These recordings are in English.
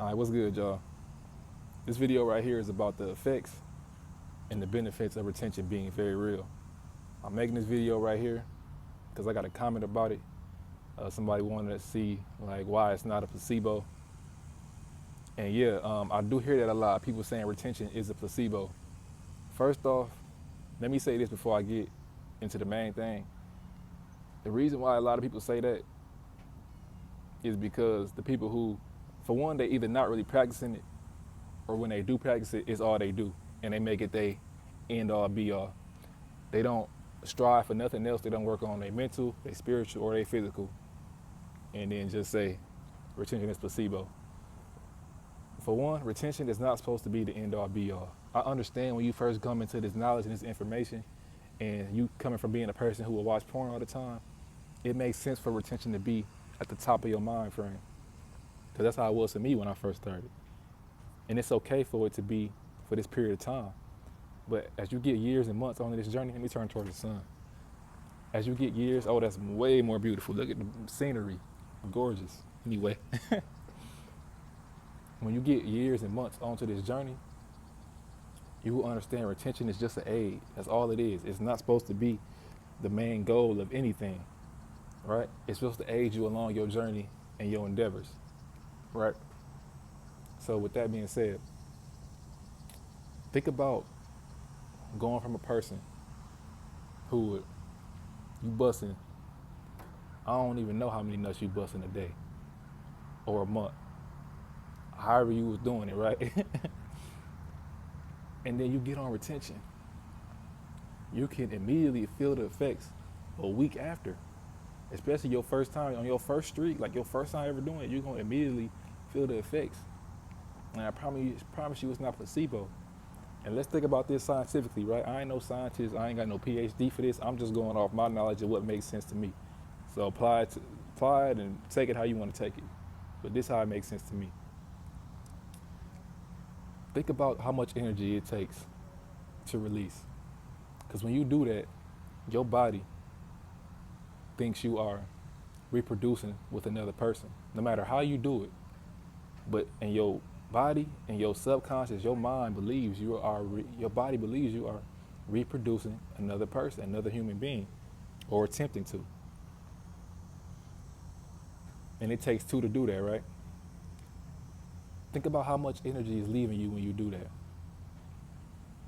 Alright, what's good, y'all? This video right here is about the effects and the benefits of retention being very real. I'm making this video right here because I got a comment about it. Somebody wanted to see like why it's not a placebo. And yeah, I do hear that a lot. People saying retention is a placebo. First off, let me say this before I get into the main thing. The reason why a lot of people say that is because the people who, for one, they either not really practicing it, or when they do practice it, it's all they do. And they make it they end all be all. They don't strive for nothing else. They don't work on their mental, their spiritual, or their physical. And then just say retention is placebo. For one, retention is not supposed to be the end all be all. I understand when you first come into this knowledge and this information, and you coming from being a person who will watch porn all the time, it makes sense for retention to be at the top of your mind frame. Because that's how it was for me when I first started. And it's okay for it to be for this period of time. But as you get years and months on this journey, let me turn toward the sun. As you get years, oh, that's way more beautiful. Look at the scenery, gorgeous. Anyway, when you get years and months onto this journey, you will understand retention is just an aid. That's all it is. It's not supposed to be the main goal of anything, right? It's supposed to aid you along your journey and your endeavors, right? So with that being said, think about going from a person who would, you busting, I don't even know how many nuts you bust in a day or a month, however you was doing it, right? And then you get on retention. You can immediately feel the effects a week after, especially your first time on your first streak, like your first time ever doing it, you're gonna immediately feel the effects. And I promise you it's not placebo. And let's think about this scientifically, right? I ain't no scientist, I ain't got no PhD for this. I'm just going off my knowledge of what makes sense to me. So apply it and take it how you want to take it. But this is how it makes sense to me. Think about how much energy it takes to release. Because when you do that, your body thinks you are reproducing with another person, no matter how you do it. But in your body and your subconscious, your mind believes your body believes you are reproducing another person, another human being, or attempting to. And it takes two to do that, right? Think about how much energy is leaving you when you do that.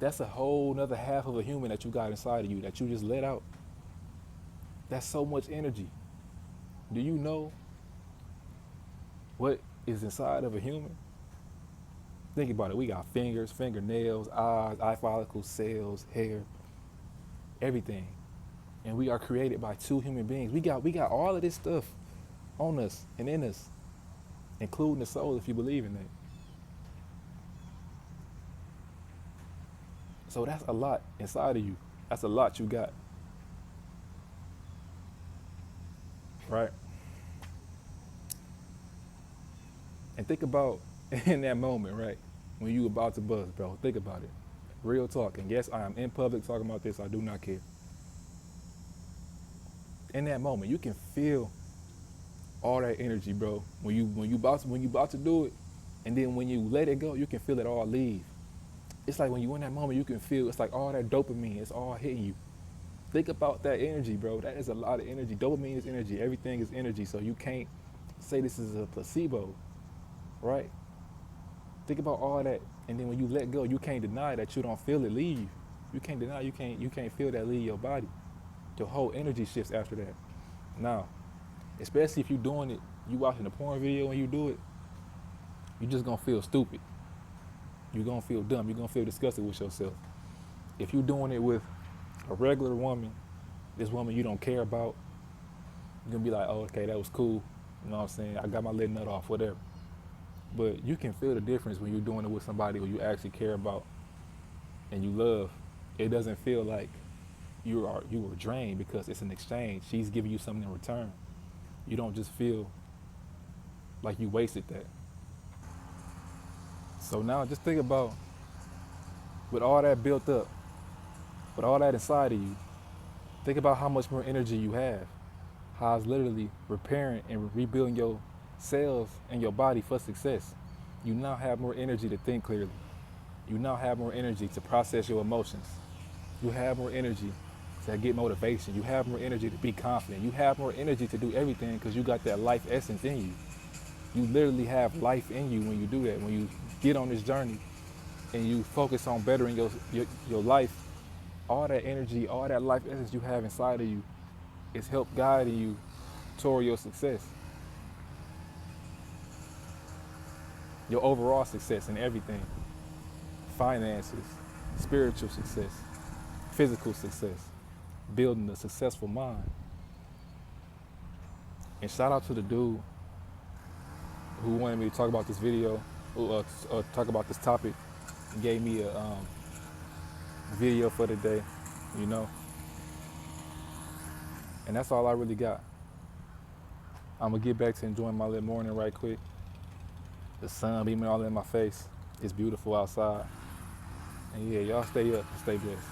That's a whole nother half of a human that you got inside of you that you just let out. That's so much energy. Do you know what is inside of a human? Think about it. We got fingers, fingernails, eyes, eye follicles, cells, hair, everything. And we are created by two human beings. We got all of this stuff on us and in us, including the soul, if you believe in that. So that's a lot inside of you. That's a lot you got. Right? And think about in that moment, right? When you about to buzz, bro. Think about it. Real talk. And yes, I am in public talking about this. I do not care. In that moment, you can feel all that energy, bro. When you about to do it, and then when you let it go, you can feel it all leave. It's like when you in that moment, you can feel it's like all that dopamine. It's all hitting you. Think about that energy, bro. That is a lot of energy. Dopamine is energy. Everything is energy. So you can't say this is a placebo, right? Think about all that, and then when you let go, you can't deny that you don't feel it leave. You can't deny you can't feel that leave your body. Your whole energy shifts after that. Now, especially if you're doing it, you watching a porn video and you do it, you're just gonna feel stupid. You're gonna feel dumb. You're gonna feel disgusted with yourself. If you're doing it with a regular woman, this woman you don't care about, you're gonna be like, oh, okay, that was cool. You know what I'm saying? I got my little nut off, whatever. But you can feel the difference when you're doing it with somebody who you actually care about and you love. It doesn't feel like you were drained because it's an exchange. She's giving you something in return. You don't just feel like you wasted that. So now just think about, with all that built up, with all that inside of you, think about how much more energy you have. How it's literally repairing and rebuilding your cells in your body for success. You now have more energy to think clearly. You now have more energy to process your emotions. You have more energy to get motivation. You have more energy to be confident. You have more energy to do everything because you got that life essence in you. You literally have life in you when you do that. When you get on this journey and you focus on bettering your life, all that energy, all that life essence you have inside of you is help guiding you toward your success, your overall success in everything. Finances, spiritual success, physical success, building a successful mind. And shout out to the dude who wanted me to talk about this video, talk about this topic, and gave me a video for the day, you know. And that's all I really got. I'm gonna get back to enjoying my little morning right quick. The sun beaming all in my face. It's beautiful outside. And yeah, y'all stay up and stay blessed.